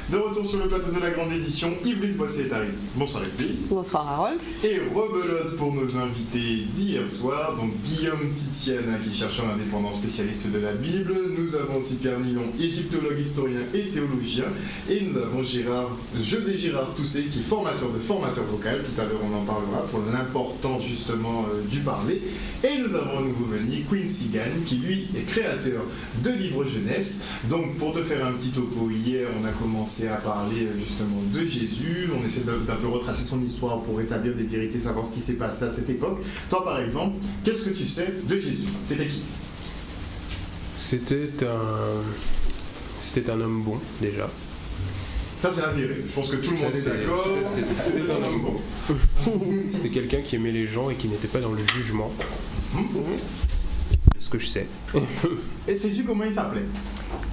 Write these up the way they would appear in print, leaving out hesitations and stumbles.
De retour sur le plateau de la grande édition, Yves Boissé est arrivé. Bonsoir Yves. Bonsoir Harold. Et rebelote pour nos invités d'hier soir, donc Guillaume Titiana qui est chercheur indépendant spécialiste de la Bible. Nous avons aussi Pierre Nilon, égyptologue, historien et théologien. Et nous avons José Girard Tousset qui est formateur vocal. Tout à l'heure on en parlera pour l'importance justement du parler. Et nous avons un nouveau venu, Quincy Gann, qui lui est créateur de livres jeunesse. Donc pour te faire un petit topo, hier on a commencé à parler justement de Jésus, on essaie d'un peu retracer son histoire pour établir des vérités, savoir ce qui s'est passé à cette époque. Toi par exemple, qu'est-ce que tu sais de Jésus? C'était qui? C'était un homme bon déjà. Ça c'est avéré, je pense que tout le monde est d'accord. C'était un homme bon. C'était quelqu'un qui aimait les gens et qui n'était pas dans le jugement. De ce que je sais. Et sais-tu comment il s'appelait?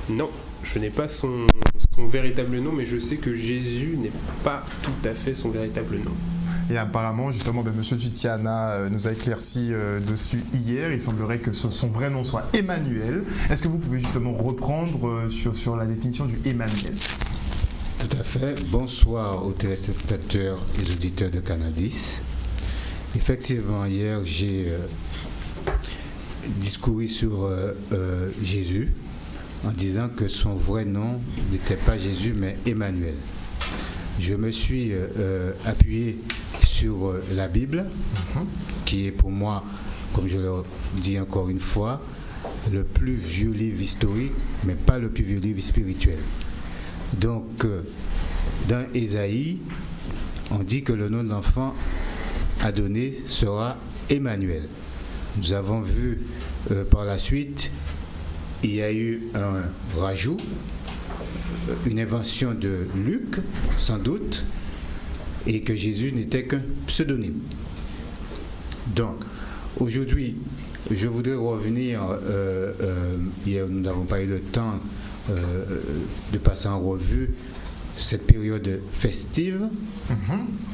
Non, je n'ai pas son véritable nom, mais je sais que Jésus n'est pas tout à fait son véritable nom. Et apparemment, justement, Monsieur Titiana nous a éclairci dessus hier. Il semblerait que son vrai nom soit Emmanuel. Est-ce que vous pouvez justement reprendre sur la définition du Emmanuel? Tout à fait. Bonsoir aux téléspectateurs et auditeurs de Canadis. Effectivement, hier, j'ai discouru sur Jésus en disant que son vrai nom n'était pas Jésus, mais Emmanuel. Je me suis appuyé sur la Bible, qui est pour moi, comme je le dis encore une fois, le plus vieux livre historique, mais pas le plus vieux livre spirituel. Donc, dans Ésaïe, on dit que le nom de l'enfant à donner sera Emmanuel. Nous avons vu par la suite, il y a eu un rajout, une invention de Luc, sans doute, et que Jésus n'était qu'un pseudonyme. Donc, aujourd'hui, je voudrais revenir, hier nous n'avons pas eu le temps de passer en revue cette période festive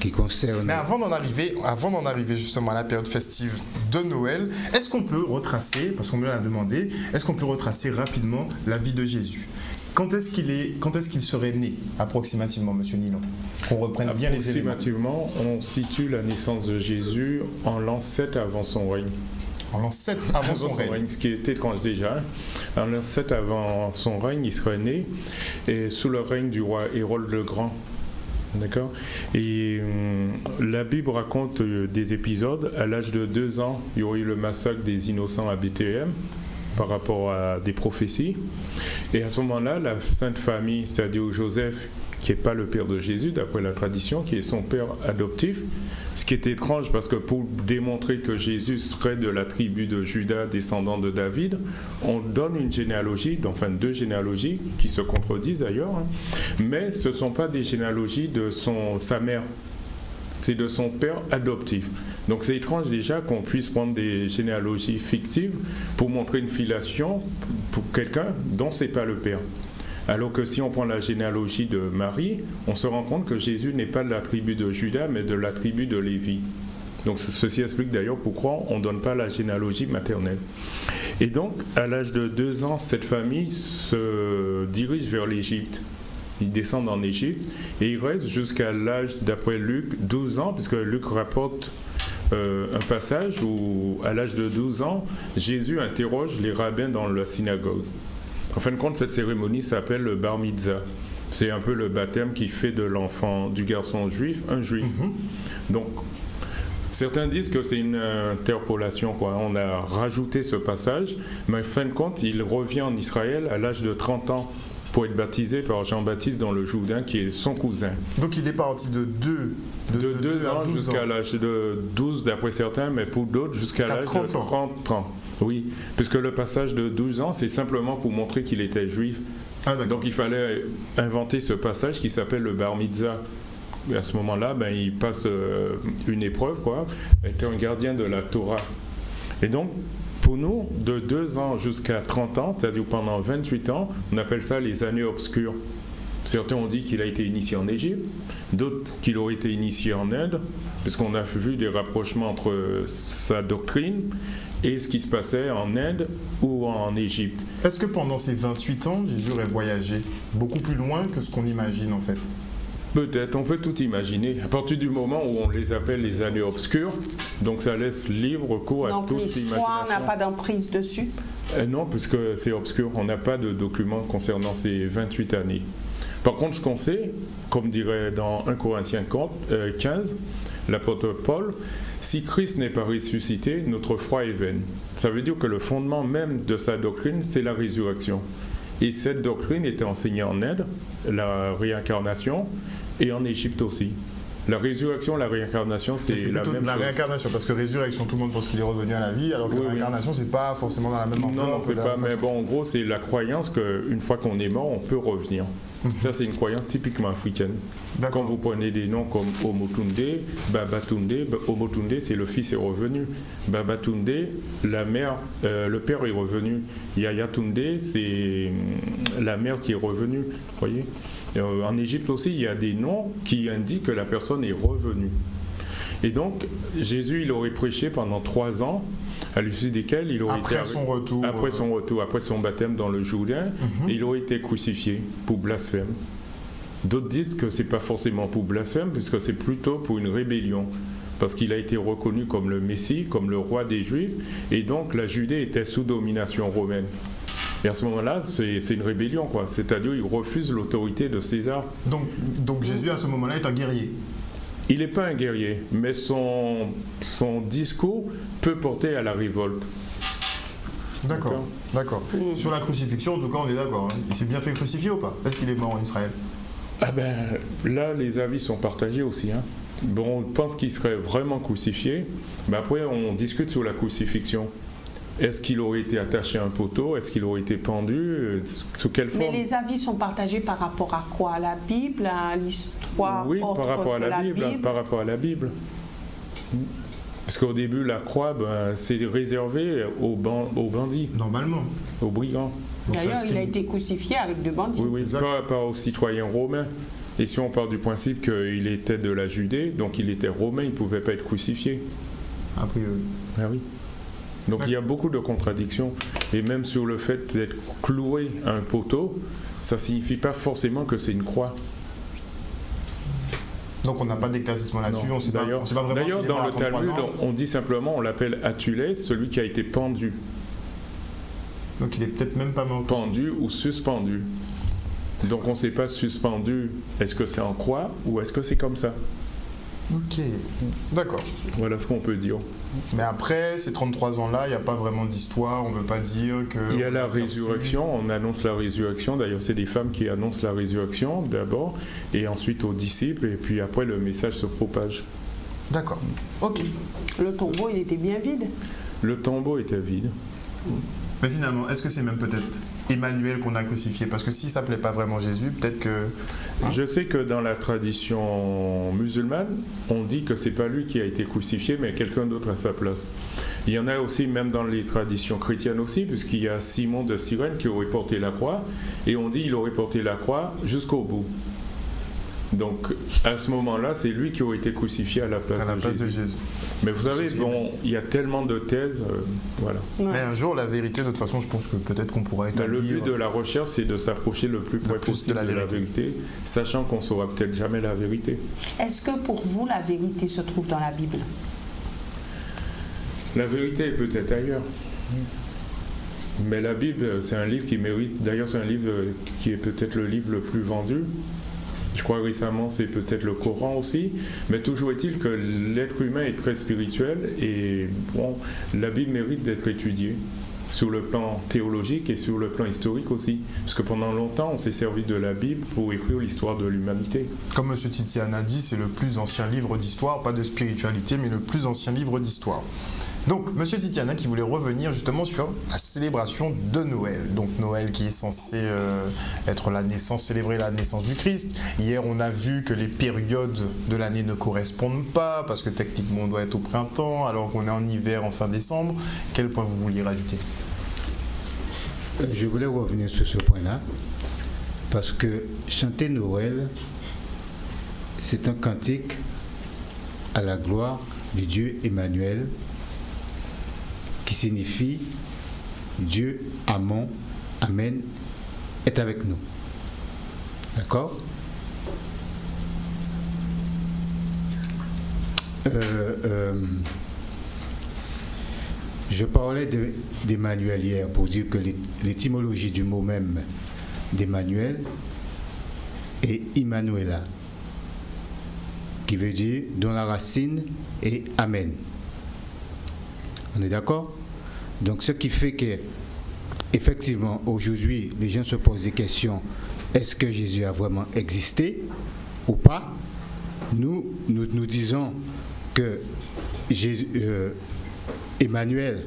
qui concerne... Mais avant d'en arriver justement à la période festive de Noël, est-ce qu'on peut retracer, parce qu'on me l'a demandé, est-ce qu'on peut retracer rapidement la vie de Jésus? Quand est-ce qu'il serait né, approximativement, Monsieur Nilon? Qu'on reprenne bien les éléments. Approximativement, on situe la naissance de Jésus en l'an 7 avant son règne. En l'an 7 avant son règne. Ce qui est étrange déjà. En l'an 7 avant son règne, il serait né et sous le règne du roi Hérode le Grand. D'accord. Et la Bible raconte des épisodes. À l'âge de 2 ans, il y aurait eu le massacre des innocents à Bethléem par rapport à des prophéties. Et à ce moment-là, la Sainte Famille, c'est-à-dire Joseph, qui n'est pas le père de Jésus, d'après la tradition, qui est son père adoptif, ce qui est étrange parce que pour démontrer que Jésus serait de la tribu de Juda, descendant de David, on donne une généalogie, enfin 2 généalogies qui se contredisent d'ailleurs, mais ce ne sont pas des généalogies de sa mère, c'est de son père adoptif. Donc c'est étrange déjà qu'on puisse prendre des généalogies fictives pour montrer une filiation pour quelqu'un dont ce n'est pas le père. Alors que si on prend la généalogie de Marie, on se rend compte que Jésus n'est pas de la tribu de Juda, mais de la tribu de Lévi. Donc ceci explique d'ailleurs pourquoi on ne donne pas la généalogie maternelle. Et donc, à l'âge de 2 ans, cette famille se dirige vers l'Égypte. Ils descendent en Égypte et ils restent jusqu'à l'âge, d'après Luc, 12 ans, puisque Luc rapporte un passage où, à l'âge de 12 ans, Jésus interroge les rabbins dans la synagogue. En fin de compte, cette cérémonie s'appelle le bar mitzvah. C'est un peu le baptême qui fait de l'enfant, du garçon juif, un juif. Donc, certains disent que c'est une interpolation, quoi. On a rajouté ce passage, mais en fin de compte, il revient en Israël à l'âge de 30 ans pour être baptisé par Jean-Baptiste dans le Jourdain, qui est son cousin. Donc il est parti de 2 ans jusqu'à l'âge de 12 d'après certains, mais pour d'autres jusqu'à l'âge de 30 ans. Oui, puisque le passage de 12 ans, c'est simplement pour montrer qu'il était juif. Donc il fallait inventer ce passage qui s'appelle le bar mitzvah. Et à ce moment-là, il passe une épreuve, quoi, était un gardien de la Torah. Et donc, pour nous, de 2 ans jusqu'à 30 ans, c'est-à-dire pendant 28 ans, on appelle ça les années obscures. Certains ont dit qu'il a été initié en Égypte, d'autres qu'il aurait été initié en Inde, puisqu'on a vu des rapprochements entre sa doctrine et ce qui se passait en Inde ou en Égypte. Est-ce que pendant ces 28 ans, Jésus aurait voyagé beaucoup plus loin que ce qu'on imagine en fait? Peut-être, on peut tout imaginer. À partir du moment où on les appelle les années obscures, donc ça laisse libre cours à Donc toute l'histoire n'a imagination. pas d'emprise dessus? Non, puisque c'est obscur. On n'a pas de documents concernant ces 28 années. Par contre, ce qu'on sait, comme dirait dans 1 Corinthiens 15, l'apôtre Paul, si Christ n'est pas ressuscité, notre foi est vaine. Ça veut dire que le fondement même de sa doctrine, c'est la résurrection. Et cette doctrine était enseignée en Inde, la réincarnation, et en Égypte aussi. La résurrection, la réincarnation, c'est la plutôt même la chose. réincarnation, parce que résurrection, tout le monde pense qu'il est revenu à la vie, alors que Oui, la oui. réincarnation, c'est pas forcément dans la même ampleur. Non, c'est pas. Mais bon, en gros, c'est la croyance qu'une fois qu'on est mort, on peut revenir. Ça, c'est une croyance typiquement africaine. D'accord. Quand vous prenez des noms comme Omotunde, Babatunde, Omotunde, c'est le fils est revenu. Babatunde, la mère, le père est revenu. Yayatunde, c'est la mère qui est revenue. Vous voyez? En Égypte aussi, il y a des noms qui indiquent que la personne est revenue. Et donc, Jésus, il aurait prêché pendant 3 ans, à l'issue desquels il aurait Après son retour. après son baptême dans le Jourdain, et il aurait été crucifié pour blasphème. D'autres disent que c'est pas forcément pour blasphème, puisque c'est plutôt pour une rébellion, parce qu'il a été reconnu comme le Messie, comme le roi des Juifs, et donc la Judée était sous domination romaine. Et à ce moment-là, c'est une rébellion, quoi. C'est-à-dire il refuse l'autorité de César. Donc Jésus, à ce moment-là, est un guerrier. Il n'est pas un guerrier, mais son discours peut porter à la révolte. D'accord. Sur la crucifixion, en tout cas, on est d'accord. Hein. Il s'est bien fait crucifier ou pas? Est-ce qu'il est mort en Israël? Ah ben, là, les avis sont partagés aussi. Hein. Bon, on pense qu'il serait vraiment crucifié, mais après, on discute sur la crucifixion. Est-ce qu'il aurait été attaché à un poteau? Est-ce qu'il aurait été pendu? Sous quelle forme? Mais les avis sont partagés par rapport à quoi? À la Bible, à l'histoire? Oui, autre par rapport à que la Bible. Par rapport à la Bible. Parce qu'au début, la croix, c'est réservé aux bandits, Normalement. aux brigands. Donc, ça, D'ailleurs, c'est il a une- été crucifié avec 2 bandits. Oui, Exact. pas aux citoyens romains. Et si on part du principe qu'il était de la Judée, donc il était romain, il ne pouvait pas être crucifié. A priori. Ah oui. Donc il y a beaucoup de contradictions. Et même sur le fait d'être cloué à un poteau, ça ne signifie pas forcément que c'est une croix. Donc on n'a pas d'éclaircissement là-dessus, on ne sait pas vraiment D'ailleurs, s'il est dans mort à le 33 Talmud, ans. on dit simplement, on l'appelle Atulès, celui qui a été pendu. Donc il est peut-être même pas mort. Pendu ou suspendu. Donc on ne sait pas suspendu, est-ce que c'est en croix ou est-ce que c'est comme ça? Ok, d'accord. Voilà ce qu'on peut dire. Mais après, ces 33 ans-là, il n'y a pas vraiment d'histoire, on ne peut pas dire que... Il y a on la perçu- résurrection, on annonce la résurrection. D'ailleurs, c'est des femmes qui annoncent la résurrection d'abord, et ensuite aux disciples, et puis après le message se propage. D'accord, ok. Le tombeau, il était bien vide. Le tombeau était vide. Mais finalement, est-ce que c'est même peut-être Emmanuel qu'on a crucifié? Parce que s'il ne s'appelait pas vraiment Jésus, peut-être que... Je sais que dans la tradition musulmane, on dit que c'est pas lui qui a été crucifié, mais quelqu'un d'autre à sa place. Il y en a aussi, même dans les traditions chrétiennes aussi, puisqu'il y a Simon de Cyrène qui aurait porté la croix, et on dit qu'il aurait porté la croix jusqu'au bout. Donc, à ce moment-là, c'est lui qui aurait été crucifié à la place, à la place de Jésus. Mais vous savez, Jésus. bon, il y a tellement de thèses, voilà. Ouais. Mais un jour, la vérité, de toute façon, je pense que peut-être qu'on pourra Mais établir... le but de la recherche, c'est de s'approcher le plus près plus possible de la de la vérité, sachant qu'on ne saura peut-être jamais la vérité. Est-ce que pour vous, la vérité se trouve dans la Bible? La vérité est peut-être ailleurs. Mais la Bible, c'est un livre qui mérite. D'ailleurs, c'est un livre qui est peut-être le livre le plus vendu. Je crois récemment, c'est peut-être le Coran aussi. Mais toujours est-il que l'être humain est très spirituel et bon, la Bible mérite d'être étudiée sur le plan théologique et sur le plan historique aussi. Parce que pendant longtemps, on s'est servi de la Bible pour écrire l'histoire de l'humanité. Comme M. Titian a dit, c'est le plus ancien livre d'histoire, pas de spiritualité, mais le plus ancien livre d'histoire. Donc, M. Titiana qui voulait revenir justement sur la célébration de Noël. Donc, Noël qui est censé être la naissance, célébrer la naissance du Christ. Hier, on a vu que les périodes de l'année ne correspondent pas, parce que techniquement, on doit être au printemps, alors qu'on est en hiver, en fin décembre. Quel point vous vouliez rajouter? Je voulais revenir sur ce point-là, parce que chanter Noël, c'est un cantique à la gloire du Dieu Emmanuel, qui signifie Dieu, Amon, Amen, est avec nous. D'accord? Je parlais d'Emmanuel hier pour dire que l'étymologie du mot même d'Emmanuel est Immanuela, qui veut dire dont la racine est Amen. On est d'accord? Donc ce qui fait que effectivement aujourd'hui les gens se posent des questions, est-ce que Jésus a vraiment existé ou pas? Nous disons que Jésus, Emmanuel,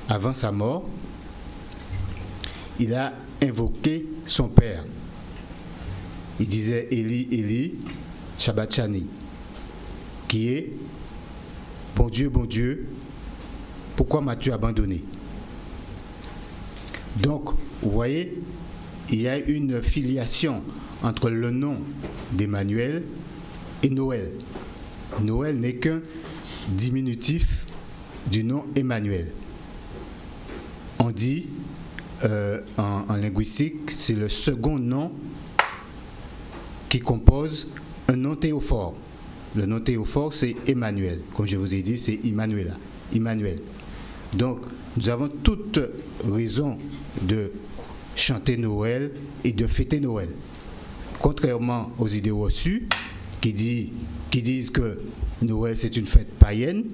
avant sa mort, il a invoqué son Père. Il disait Eli, Eli, Shabachani, qui est bon Dieu, pourquoi m'as-tu abandonné? Donc, vous voyez, il y a une filiation entre le nom d'Emmanuel et Noël. Noël n'est qu'un diminutif du nom Emmanuel. On dit en linguistique, c'est le second nom qui compose un nom théophore. Le nom théophore, c'est Emmanuel. Comme je vous ai dit, c'est Immanuela. Emmanuel. Donc, nous avons toute raison de chanter Noël et de fêter Noël. Contrairement aux idées reçues qui disent que Noël c'est une fête païenne,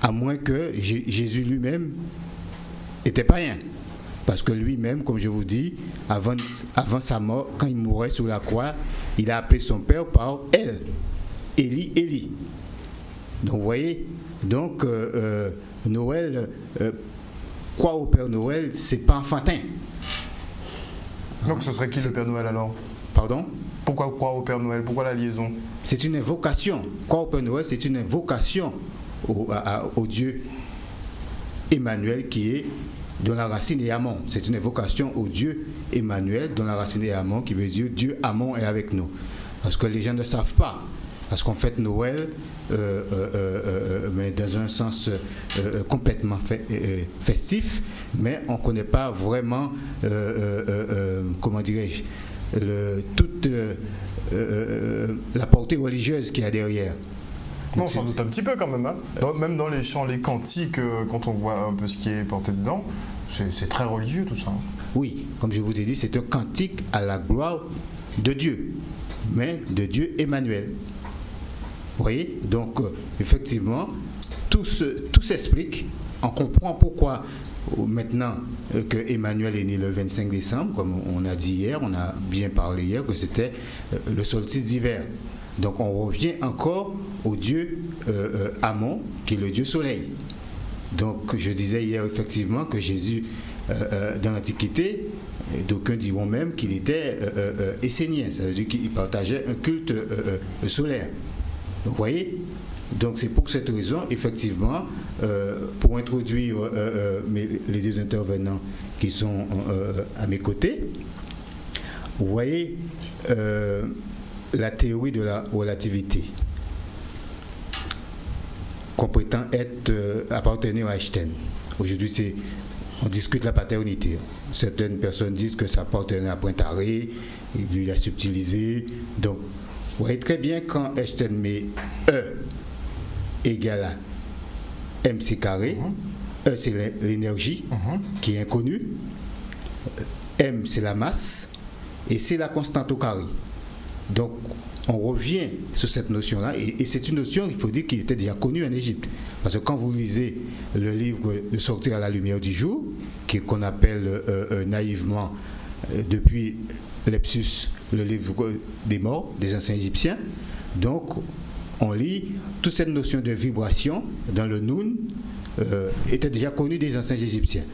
à moins que Jésus lui-même était païen. Parce que lui-même, comme je vous dis, avant sa mort, quand il mourait sur la croix, il a appelé son Père par El. Eli, Eli. Donc vous voyez, donc Noël, croire au Père Noël, c'est pas enfantin. Donc ce serait qui le Père Noël alors? Pardon? Pourquoi croire au Père Noël? Pourquoi la liaison? C'est une invocation. Croire au Père Noël, c'est une invocation au Dieu Emmanuel qui est dont la racine est Amon. C'est une invocation au Dieu Emmanuel dont la racine est Amon, qui veut dire Dieu Amon est avec nous. Parce que les gens ne savent pas. Parce qu'on fête Noël, mais dans un sens complètement festif, mais on ne connaît pas vraiment, comment dirais-je, toute la portée religieuse qu'il y a derrière. Non, on s'en doute un petit peu quand même. Hein. Même dans les chants, les cantiques, quand on voit un peu ce qui est porté dedans, c'est très religieux tout ça. Hein. Oui, comme je vous ai dit, c'est un cantique à la gloire de Dieu, mais de Dieu Emmanuel. Vous voyez? Donc, effectivement, tout s'explique. On comprend pourquoi maintenant que Emmanuel est né le 25 décembre, comme on a dit hier, on a bien parlé hier, que c'était le solstice d'hiver. Donc on revient encore au Dieu Amon, qui est le Dieu soleil. Donc je disais hier effectivement que Jésus, dans l'Antiquité, d'aucuns diront même qu'il était essénien, ça veut dire qu'il partageait un culte solaire. Donc vous voyez, donc c'est pour cette raison, effectivement, pour introduire les deux intervenants qui sont à mes côtés, vous voyez la théorie de la relativité qu'on prétend appartenir à Einstein. Aujourd'hui, on discute la paternité. Certaines personnes disent que ça appartenait à Poincaré, et lui l'a subtilisé. Donc, vous voyez très bien quand Einstein met E égale à mc carré, E c'est l'énergie qui est inconnue, M c'est la masse, et c'est la constante au carré. Donc, on revient sur cette notion-là, et c'est une notion, il faut dire, qui était déjà connue en Égypte. Parce que quand vous lisez le livre de Sortir à la lumière du jour, qu'on appelle naïvement, depuis Lepsus, le livre des morts des anciens Égyptiens, donc on lit toute cette notion de vibration dans le Noun, était déjà connue des anciens Égyptiens.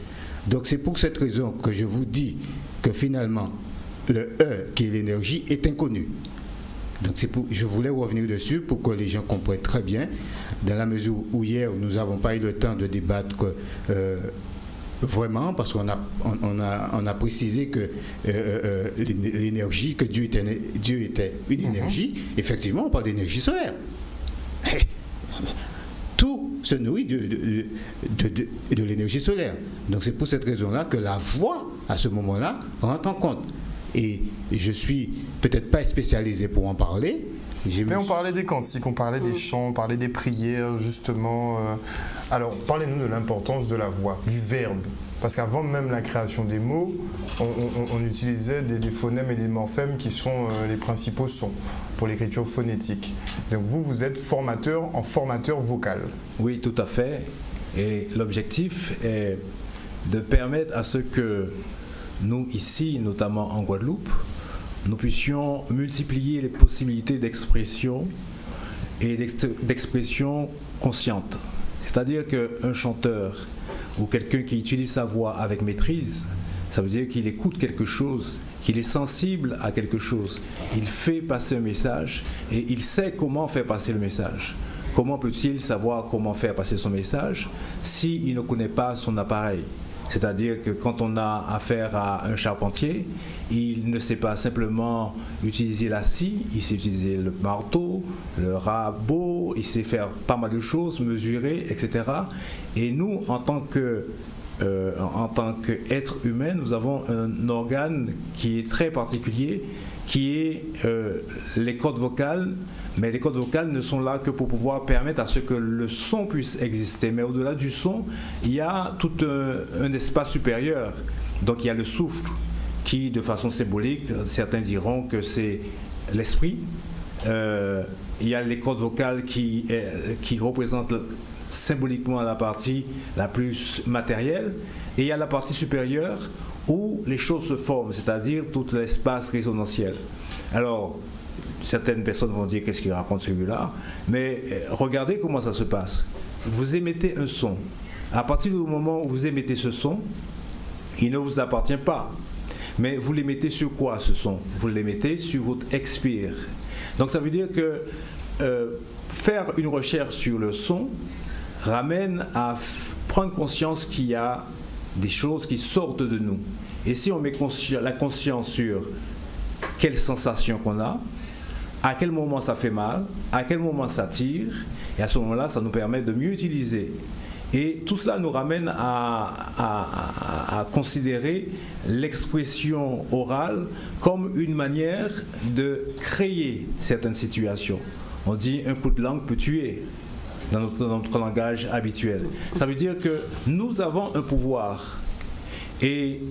Donc c'est pour cette raison que je vous dis que finalement, le E, qui est l'énergie, est inconnu. Donc je voulais revenir dessus pour que les gens comprennent très bien, dans la mesure où hier nous n'avons pas eu le temps de débattre vraiment, parce qu'on a précisé que l'énergie, que Dieu était une énergie. Effectivement, on parle d'énergie solaire. Tout se nourrit de l'énergie solaire. Donc c'est pour cette raison-là que la voix, à ce moment-là, rentre en compte. Et je suis peut-être pas spécialisé pour en parler. Mais on parlait des cantiques, on parlait des chants, on parlait des prières, justement. Alors, parlez-nous de l'importance de la voix, du verbe. Parce qu'avant même la création des mots, on utilisait des phonèmes et des morphèmes qui sont les principaux sons pour l'écriture phonétique. Donc vous êtes formateur vocal. Oui, tout à fait. Et l'objectif est de permettre à ce que nous, ici, notamment en Guadeloupe, nous puissions multiplier les possibilités d'expression et d'expression consciente. C'est-à-dire qu'un chanteur ou quelqu'un qui utilise sa voix avec maîtrise, ça veut dire qu'il écoute quelque chose, qu'il est sensible à quelque chose. Il fait passer un message et il sait comment faire passer le message. Comment peut-il savoir comment faire passer son message s'il ne connaît pas son appareil ? C'est-à-dire que quand on a affaire à un charpentier, il ne sait pas simplement utiliser la scie, il sait utiliser le marteau, le rabot, il sait faire pas mal de choses, mesurer, etc. Et nous, en tant qu'être humain, nous avons un organe qui est très particulier, qui est les cordes vocales. Mais les cordes vocales ne sont là que pour pouvoir permettre à ce que le son puisse exister. Mais au-delà du son, il y a tout un espace supérieur. Donc il y a le souffle qui, de façon symbolique, certains diront que c'est l'esprit. Il y a les cordes vocales qui représentent symboliquement la partie la plus matérielle. Et il y a la partie supérieure où les choses se forment, c'est-à-dire tout l'espace résonantiel. Alors, certaines personnes vont dire qu'est-ce qu'il raconte celui-là, mais regardez comment ça se passe. Vous émettez un son. À partir du moment où vous émettez ce son, il ne vous appartient pas. Mais vous l'émettez sur quoi ce son? Vous l'émettez sur votre expire. Donc ça veut dire que faire une recherche sur le son ramène à prendre conscience qu'il y a des choses qui sortent de nous. Et si on met la conscience sur quelle sensation qu'on a, à quel moment ça fait mal, à quel moment ça tire, et à ce moment-là, ça nous permet de mieux utiliser. Et tout cela nous ramène à considérer l'expression orale comme une manière de créer certaines situations. On dit un coup de langue peut tuer dans notre langage habituel. Ça veut dire que nous avons un pouvoir. Et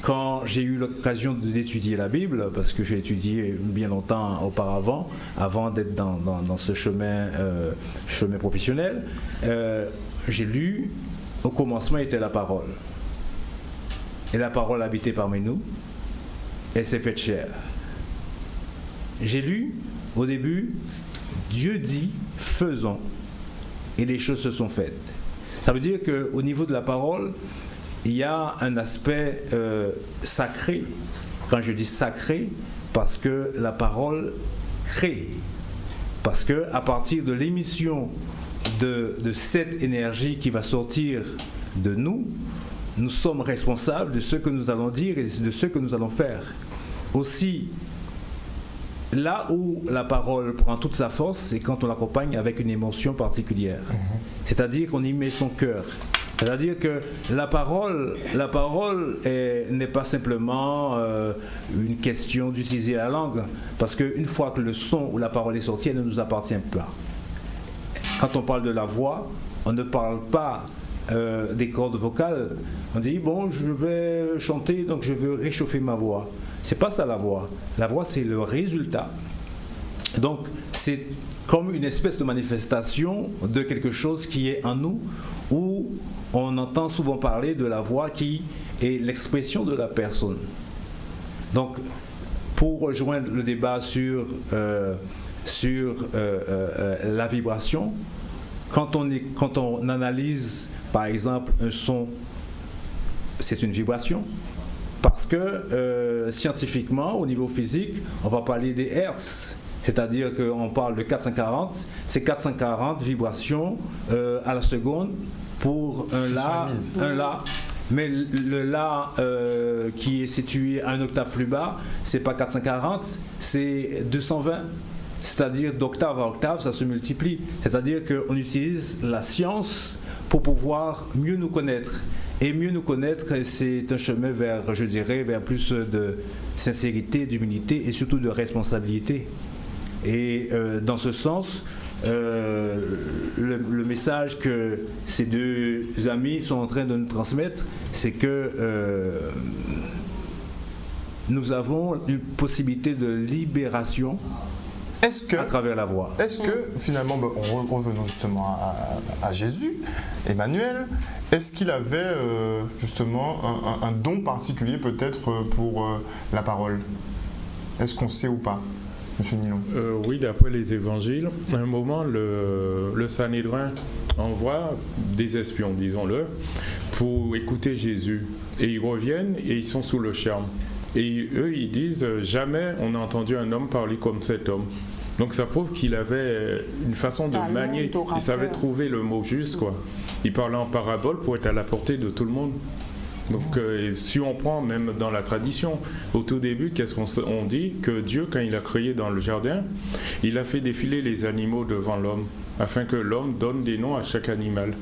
quand j'ai eu l'occasion d'étudier la Bible, parce que j'ai étudié bien longtemps auparavant, avant d'être dans ce chemin professionnel, j'ai lu, au commencement était la parole. Et la parole habitait parmi nous, et s'est faite chair. J'ai lu, au début, Dieu dit, faisons, et les choses se sont faites. Ça veut dire qu'au niveau de la parole, il y a un aspect sacré. Quand je dis sacré, parce que la parole crée. Parce que à partir de l'émission de cette énergie qui va sortir de nous, nous sommes responsables de ce que nous allons dire et de ce que nous allons faire. Aussi, là où la parole prend toute sa force, c'est quand on l'accompagne avec une émotion particulière. C'est-à-dire qu'on y met son cœur. C'est-à-dire que la parole n'est pas simplement une question d'utiliser la langue, parce qu'une fois que le son ou la parole est sortie, elle ne nous appartient pas. Quand on parle de la voix, on ne parle pas des cordes vocales. On dit, bon, je vais chanter, donc je veux réchauffer ma voix. C'est pas ça la voix. La voix, c'est le résultat. Donc, c'est comme une espèce de manifestation de quelque chose qui est en nous, où on entend souvent parler de la voix qui est l'expression de la personne. Donc, pour rejoindre le débat sur la vibration, quand on analyse, par exemple, un son, c'est une vibration. Parce que scientifiquement, au niveau physique, on va parler des hertz. C'est-à-dire qu'on parle de 440, c'est 440 vibrations à la seconde pour un La. Mais le La qui est situé à un octave plus bas, c'est pas 440, c'est 220. c'est-à-dire d'octave à octave, ça se multiplie. C'est-à-dire qu'on utilise la science pour pouvoir mieux nous connaître. Et mieux nous connaître, c'est un chemin vers, je dirais, vers plus de sincérité, d'humilité et surtout de responsabilité. Et dans ce sens, le message que ces deux amis sont en train de nous transmettre, c'est que nous avons une possibilité de libération à travers la voix. Est-ce que finalement, revenons justement à Jésus, Emmanuel, est-ce qu'il avait justement un don particulier peut-être pour la parole? Est-ce qu'on sait ou pas, M. Nilon? Oui, d'après les évangiles, à un moment, le Sanhédrin envoie des espions, disons-le, pour écouter Jésus. Et ils reviennent et ils sont sous le charme. Et eux, ils disent, jamais on n'a entendu un homme parler comme cet homme. Donc ça prouve qu'il avait une façon de manier, il savait trouver le mot juste, quoi. Il parlait en parabole pour être à la portée de tout le monde. Donc si on prend même dans la tradition, au tout début, qu'est-ce qu'on dit? Que Dieu, quand il a créé dans le jardin, il a fait défiler les animaux devant l'homme, afin que l'homme donne des noms à chaque animal.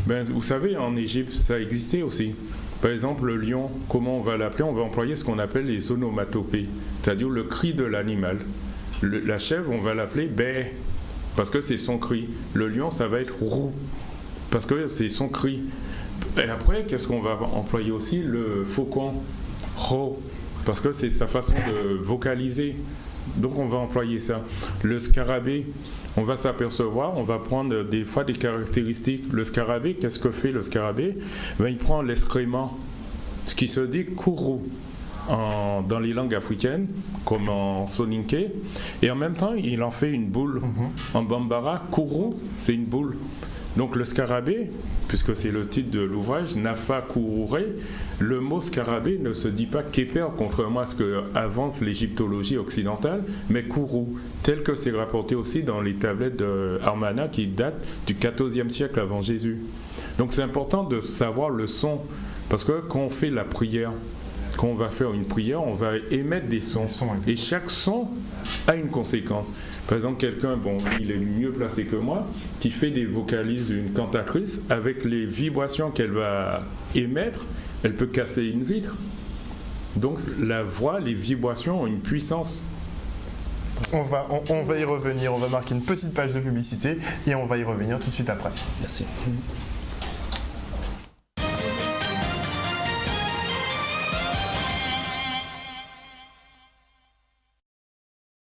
Ben, vous savez, en Égypte, ça existait aussi. Par exemple, le lion, comment on va l'appeler? On va employer ce qu'on appelle les onomatopées, c'est-à-dire le cri de l'animal. La chèvre, on va l'appeler bé, parce que c'est son cri. Le lion, ça va être roux, parce que c'est son cri. Et après, qu'est-ce qu'on va employer aussi? Le faucon, ro, parce que c'est sa façon de vocaliser. Donc on va employer ça. Le scarabée, on va s'apercevoir, on va prendre des fois des caractéristiques. Le scarabée, qu'est-ce que fait le scarabée? Ben, il prend l'excrément, ce qui se dit kourou dans les langues africaines, comme en soninké, et en même temps, il en fait une boule. En bambara, kourou, c'est une boule. Donc le scarabée, puisque c'est le titre de l'ouvrage, Nafa Kourouré, le mot scarabée ne se dit pas képer, contrairement à ce que avance l'égyptologie occidentale, mais kourou, tel que c'est rapporté aussi dans les tablettes de Armana qui datent du XIVe siècle avant Jésus. Donc c'est important de savoir le son, parce que quand on fait la prière, quand on va faire une prière, on va émettre des sons. Et chaque son a une conséquence. Par exemple, quelqu'un, bon, il est mieux placé que moi, qui fait des vocalises d'une cantatrice, avec les vibrations qu'elle va émettre, elle peut casser une vitre. Donc la voix, les vibrations ont une puissance. On va y revenir, on va marquer une petite page de publicité et on va y revenir tout de suite après. Merci.